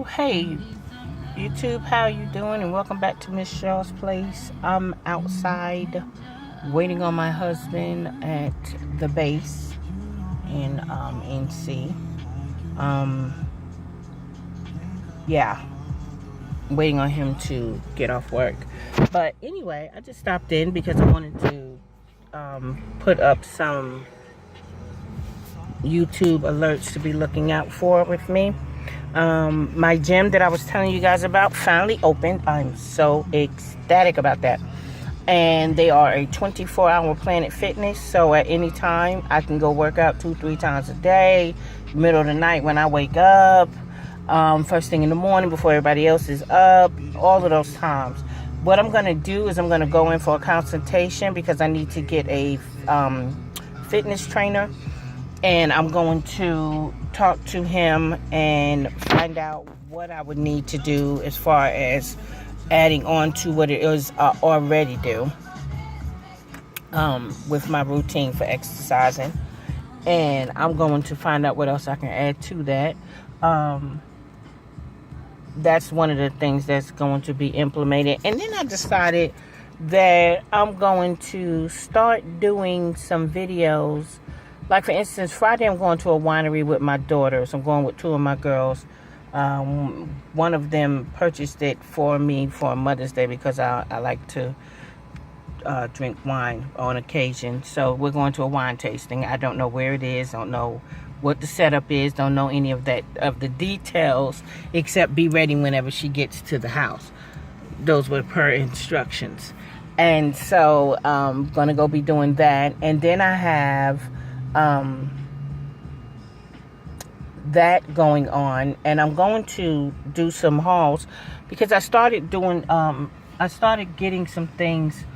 Hey YouTube, how you doing? And welcome back to Ms.Cheryl's place. I'm outside waiting on my husband at the base in NC. Yeah, waiting on him to get off work. But anyway, I just stopped in because I wanted to put up some YouTube alerts to be looking out for with me. My gym that I was telling you guys about finally opened. I'm so ecstatic about that. And they are a 24-hour Planet Fitness, so at any time I can go work out 2-3 times a day, middle of the night when I wake up, first thing in the morning before everybody else is up, all of those times. What I'm going to do is I'm going to go in for a consultation because I need to get a fitness trainer. And I'm going to talk to him and find out what I would need to do as far as adding on to what it is I already do with my routine for exercising. And I'm going to find out what else I can add to that. That's one of the things that's going to be implemented. And then I decided that I'm going to start doing some videos. Like, for instance, Friday I'm going to a winery with my daughters. I'm going with 2 of my girls. One of them purchased it for me for Mother's Day because I like to drink wine on occasion. So we're going to a wine tasting. I don't know where it is. Don't know what the setup is. Don't know any of that, of the details, except be ready whenever she gets to the house. Those were her instructions. And so I'm going to go be doing that. And then I have that going on, and I'm going to do some hauls because I started doing I started getting some things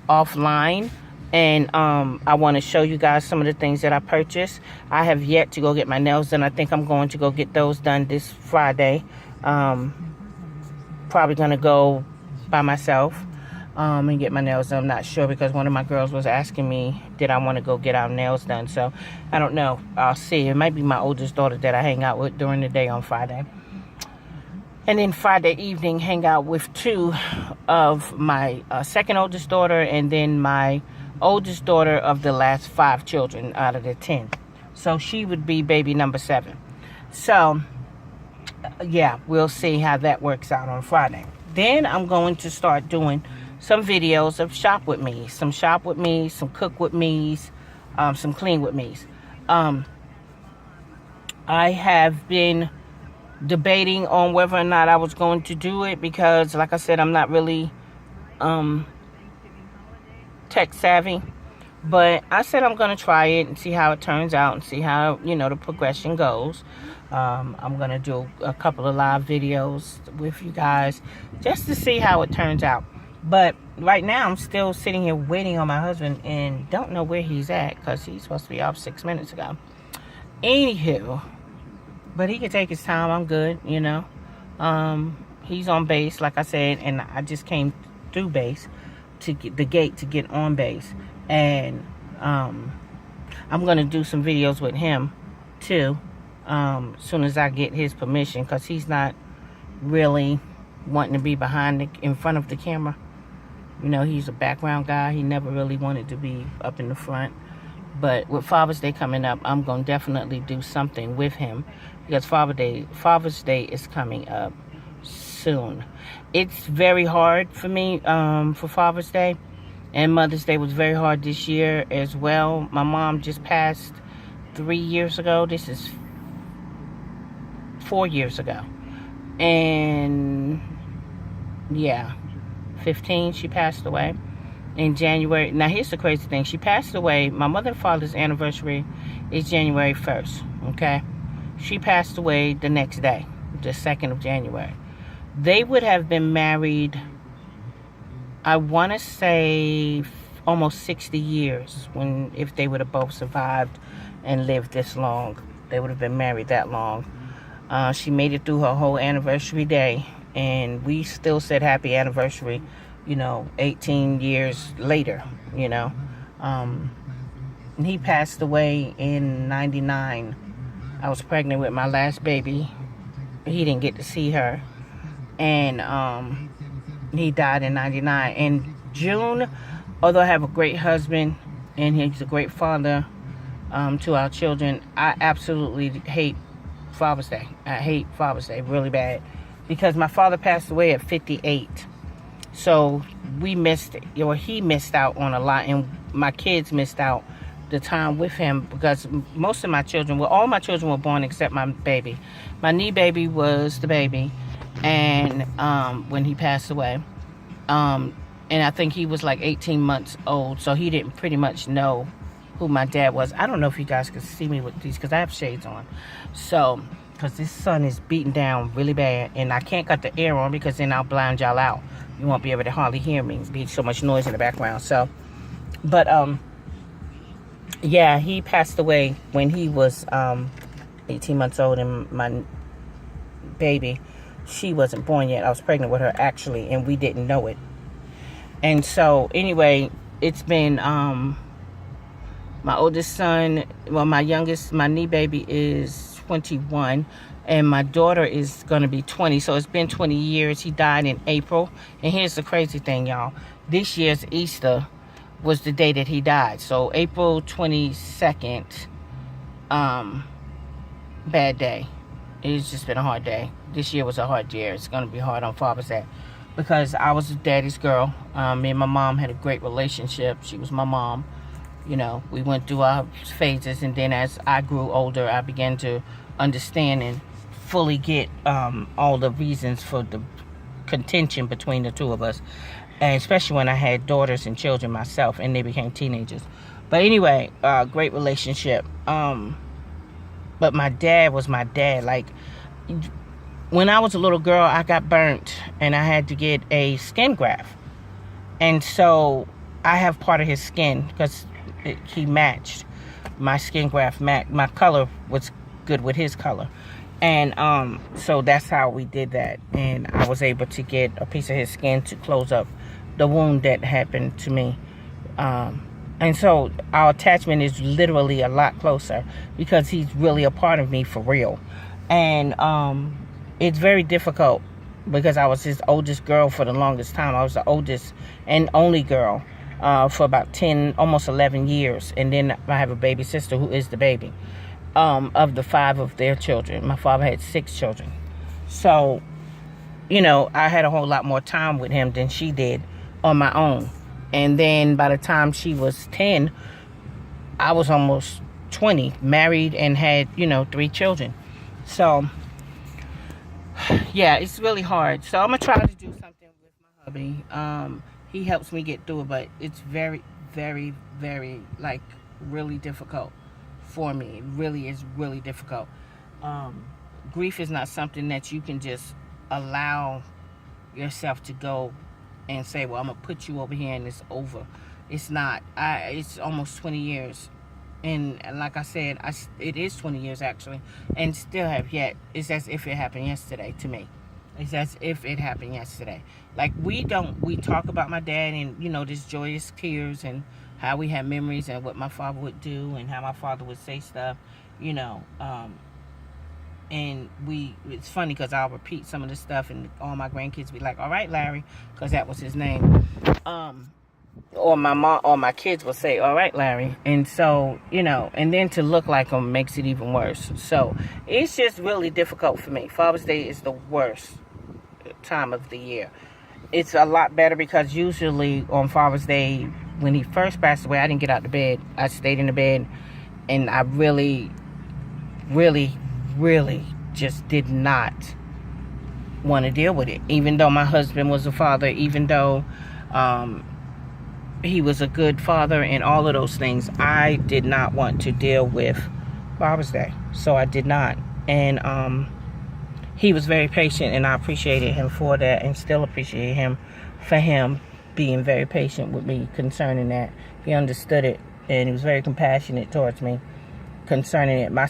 offline, and I want to show you guys some of the things that I purchased. I have yet to go get my nails done. I think I'm going to go get those done this Friday. Probably gonna go by myself and get my nails done. I'm not sure because one of my girls was asking me did I want to go get our nails done. So I don't know. I'll see. It might be my oldest daughter that I hang out with during the day on Friday. And then Friday evening hang out with 2 of my second oldest daughter and then my oldest daughter of the last 5 children out of the 10. So she would be baby number 7. So yeah, we'll see how that works out on Friday. Then I'm going to start doing some videos of shop with me, some cook with me's, some clean with me's. I have been debating on whether or not I was going to do it because, like I said, I'm not really tech savvy. But I said I'm going to try it and see how it turns out and see how, the progression goes. I'm going to do a couple of live videos with you guys just to see how it turns out. But right now, I'm still sitting here waiting on my husband and don't know where he's at because he's supposed to be off 6 minutes ago. Anywho, but he can take his time. I'm good, He's on base, like I said, and I just came through base to get the gate to get on base. And I'm going to do some videos with him, too, as soon as I get his permission because he's not really wanting to be in front of the camera. He's a background guy. He never really wanted to be up in the front. But with Father's Day coming up, I'm going to definitely do something with him because Father's Day is coming up soon. It's very hard for me for Father's Day, and Mother's Day was very hard this year as well. My mom just passed 3 years ago. This is 4 years ago. And yeah, 15 she passed away in January. Now here's the crazy thing. She passed away, my mother and father's anniversary is January 1st, okay? She passed away the next day, the 2nd of January. They would have been married, I want to say, almost 60 years if they would have both survived and lived this long. They would have been married that long. She made it through her whole anniversary day, and we still said happy anniversary, 18 years later, And he passed away in 99. I was pregnant with my last baby he didn't get to see her. And he died in 99. In June, although I have a great husband and he's a great father to our children, I absolutely hate Father's Day. I hate Father's Day really bad because my father passed away at 58. So we missed it. He missed out on a lot, and my kids missed out the time with him because most of my children, all my children were born except my baby. My knee baby was the baby, and when he passed away, and I think he was like 18 months old, so he didn't pretty much know who my dad was. I don't know if you guys can see me with these because I have shades on. So, because this sun is beating down really bad, and I can't cut the air on because then I'll blind y'all out. You won't be able to hardly hear me. There'll be so much noise in the background. So, but yeah, he passed away when he was 18 months old, and my baby, she wasn't born yet. I was pregnant with her actually, and we didn't know it. And so anyway, it's been my oldest son, well, my youngest, my knee baby is 21, and my daughter is going to be 20. So it's been 20 years. He died in April. And here's the crazy thing, y'all. This year's Easter was the day that he died. So April 22nd, bad day. It's just been a hard day. This year was a hard year. It's going to be hard on Father's Day because I was daddy's girl. Me and my mom had a great relationship. She was my mom. You know, we went through our phases, and then as I grew older, I began to understand and fully get all the reasons for the contention between the two of us, and especially when I had daughters and children myself, and they became teenagers. But anyway, great relationship. But my dad was my dad. Like, when I was a little girl, I got burnt, and I had to get a skin graft, and so I have part of his skin because he matched my skin graft. My color was good with his color, and so that's how we did that. And I was able to get a piece of his skin to close up the wound that happened to me. And so our attachment is literally a lot closer because he's really a part of me for real. And it's very difficult because I was his oldest girl for the longest time. I was the oldest and only girl for about 10, almost 11 years. And then I have a baby sister who is the baby of the 5 of their children. My father had 6 children. So, you know, I had a whole lot more time with him than she did on my own. And then by the time she was 10, I was almost 20, married and had, 3 children. So, yeah, it's really hard. So I'm going to try to do something with my hubby. He helps me get through it, but it's very, very, very, really difficult for me. It really is really difficult. Grief is not something that you can just allow yourself to go and say, well, I'm going to put you over here and it's over. It's not. It's almost 20 years. And like I said, it is 20 years actually. And still have yet. It's as if it happened yesterday to me. It's as if it happened yesterday. Like, we talk about my dad and, this joyous tears and how we had memories and what my father would do and how my father would say stuff, and it's funny because I'll repeat some of the stuff and all my grandkids be like, all right, Larry, because that was his name. Or my mom or my kids will say, all right, Larry. And so, and then to look like him makes it even worse. So it's just really difficult for me. Father's Day is the worst time of the year. It's a lot better because usually on Father's Day, when he first passed away, I didn't get out of bed. I stayed in the bed, and I really, really, really just did not want to deal with it. Even though my husband was a father, even though he was a good father and all of those things, I did not want to deal with Father's Day. So I did not. And he was very patient, and I appreciated him for that, and still appreciate him for him being very patient with me concerning that. He understood it, and he was very compassionate towards me concerning it. My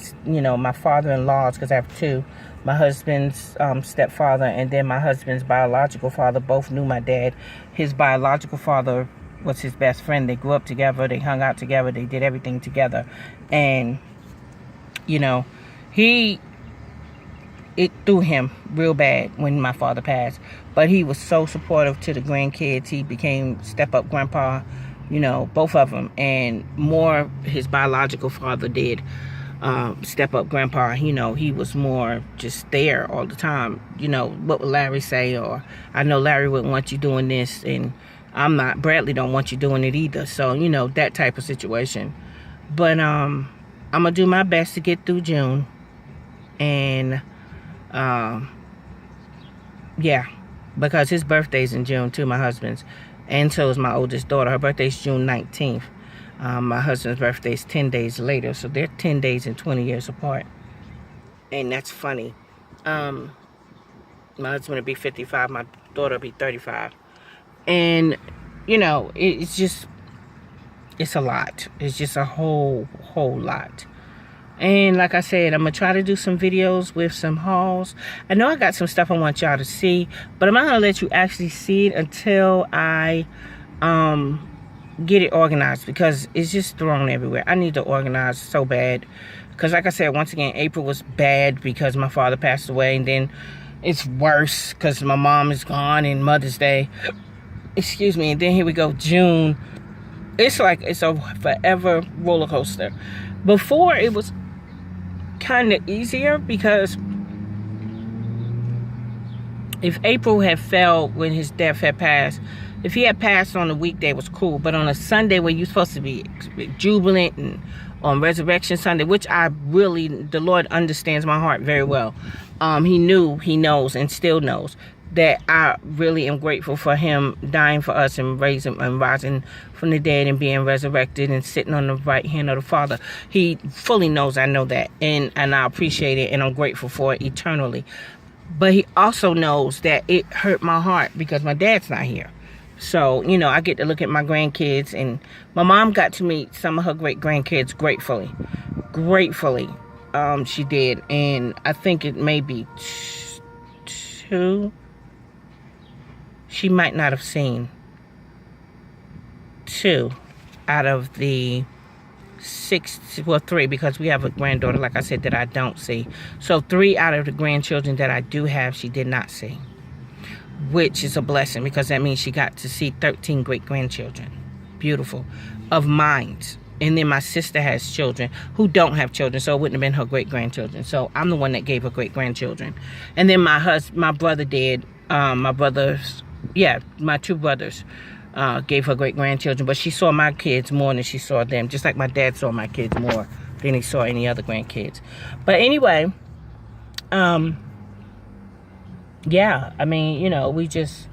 father-in-laws, because I have 2, my husband's stepfather and then my husband's biological father, both knew my dad. His biological father was his best friend. They grew up together, they hung out together, they did everything together. And he it threw him real bad when my father passed. But he was so supportive to the grandkids. He became step-up grandpa, you know, both of them. And more his biological father did step-up grandpa. You know, he was more just there all the time. You know, what would Larry say? Or, I know Larry wouldn't want you doing this, and I'm not. Bradley don't want you doing it either. So, you know, that type of situation. But I'm going to do my best to get through June. And yeah, because his birthday's in June too, my husband's, and so is my oldest daughter. Her birthday's June 19th. My husband's birthday's 10 days later, so they're 10 days and 20 years apart. And that's funny. My husband will be 55, my daughter will be 35. And, you know, it's just, it's a lot. It's just a whole lot. And like I said, I'm going to try to do some videos with some hauls. I know I got some stuff I want y'all to see, but I'm not going to let you actually see it until I get it organized, because it's just thrown everywhere. I need to organize so bad. Because like I said, once again, April was bad because my father passed away. And then it's worse because my mom is gone and Mother's Day. Excuse me. And then here we go, June. It's like it's a forever roller coaster. Before, it was kind of easier, because if April had fell when his death had passed, if he had passed on a weekday, it was cool. But on a Sunday where you're supposed to be jubilant, and on Resurrection Sunday, which I really, the Lord understands my heart very well. He knew, he knows, and still knows that I really am grateful for him dying for us and raising and rising from the dead and being resurrected and sitting on the right hand of the Father. He fully knows I know that, and I appreciate it, and I'm grateful for it eternally. But he also knows that it hurt my heart because my dad's not here. So, you know, I get to look at my grandkids, and my mom got to meet some of her great-grandkids gratefully. She did, and I think it may be two. She might not have seen 2 out of the 6, well, 3, because we have a granddaughter, like I said, that I don't see. So 3 out of the grandchildren that I do have, she did not see, which is a blessing, because that means she got to see 13 great-grandchildren. Beautiful. Of mine. And then my sister has children who don't have children, so it wouldn't have been her great-grandchildren. So I'm the one that gave her great-grandchildren. And then my brother did. My 2 brothers gave her great-grandchildren, but she saw my kids more than she saw them, just like my dad saw my kids more than he saw any other grandkids. But anyway, yeah, I mean, you know, we just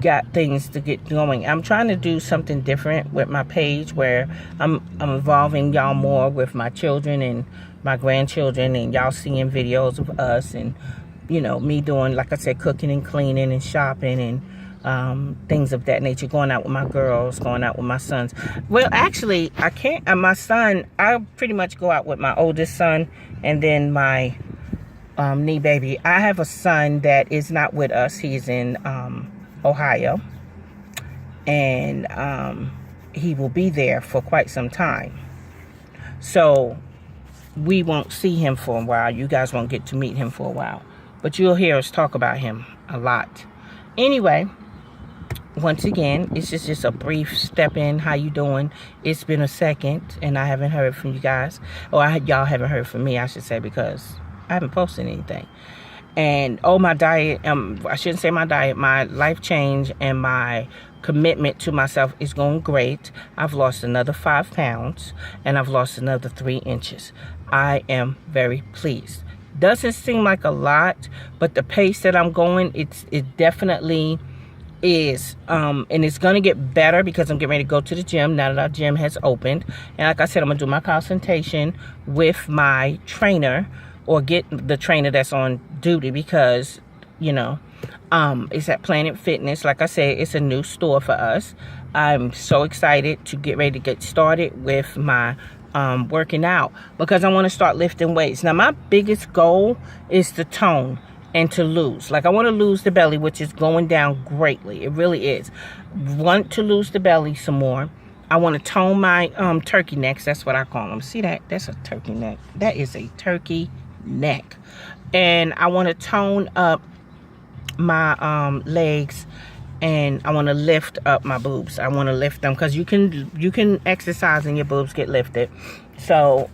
got things to get going. I'm trying to do something different with my page, where I'm involving y'all more with my children and my grandchildren, and y'all seeing videos of us, and, you know, me doing, like I said, cooking and cleaning and shopping and things of that nature, going out with my girls, going out with my sons. Well, actually, I can't. My son, I pretty much go out with my oldest son and then my knee baby. I have a son that is not with us. He's in Ohio, and he will be there for quite some time. So we won't see him for a while. You guys won't get to meet him for a while, but you'll hear us talk about him a lot. Anyway, once again, it's just a brief step in. How you doing? It's been a second, and I haven't heard from you guys. Or y'all haven't heard from me, I should say, because I haven't posted anything. And, my diet, I shouldn't say my diet, my life change and my commitment to myself is going great. I've lost another 5 pounds, and I've lost another 3 inches. I am very pleased. Doesn't seem like a lot, but the pace that I'm going, it definitely is, and it's going to get better, because I'm getting ready to go to the gym now that our gym has opened. And like I said, I'm going to do my consultation with my trainer, or get the trainer that's on duty, because, you know, it's at Planet Fitness. Like I said, it's a new store for us. I'm so excited to get ready to get started with my working out, because I want to start lifting weights. Now, my biggest goal is to tone and to lose. Like, I want to lose the belly, which is going down greatly. It really is. Want to lose the belly some more. I want to tone my turkey necks. That's what I call them. See that? That's a turkey neck. That is a turkey neck. And I want to tone up my legs, and I want to lift up my boobs. I want to lift them, because you can exercise and your boobs get lifted. So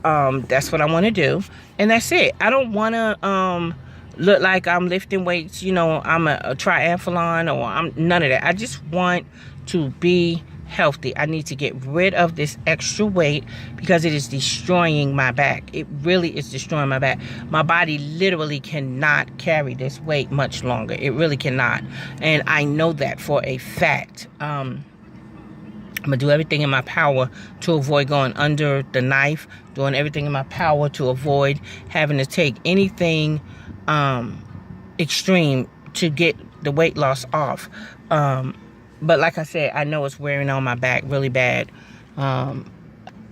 that's what I want to do, and that's it. I don't want to look like I'm lifting weights, you know, I'm a triathlon, or I'm none of that. I just want to be healthy. I need to get rid of this extra weight, because it is destroying my back. It really is destroying my back. My body literally cannot carry this weight much longer. It really cannot, and I know that for a fact. I'm gonna do everything in my power to avoid going under the knife, doing everything in my power to avoid having to take anything extreme to get the weight loss off. But like I said, I know it's wearing on my back really bad. And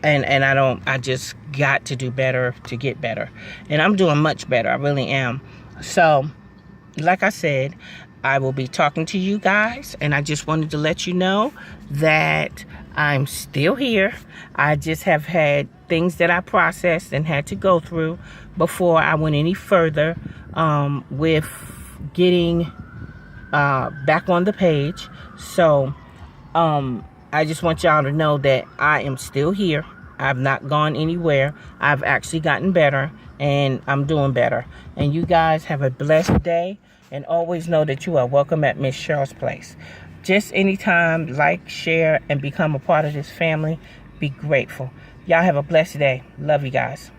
I just got to do better to get better. And I'm doing much better. I really am. So, like I said, I will be talking to you guys. And I just wanted to let you know that I'm still here. I just have had things that I processed and had to go through before I went any further with getting back on the page. So I just want y'all to know that I am still here. I've not gone anywhere. I've actually gotten better, and I'm doing better. And you guys have a blessed day, and always know that you are welcome at Miss Cheryl's place. Just anytime, like, share, and become a part of this family. Be grateful. Y'all have a blessed day. Love you guys.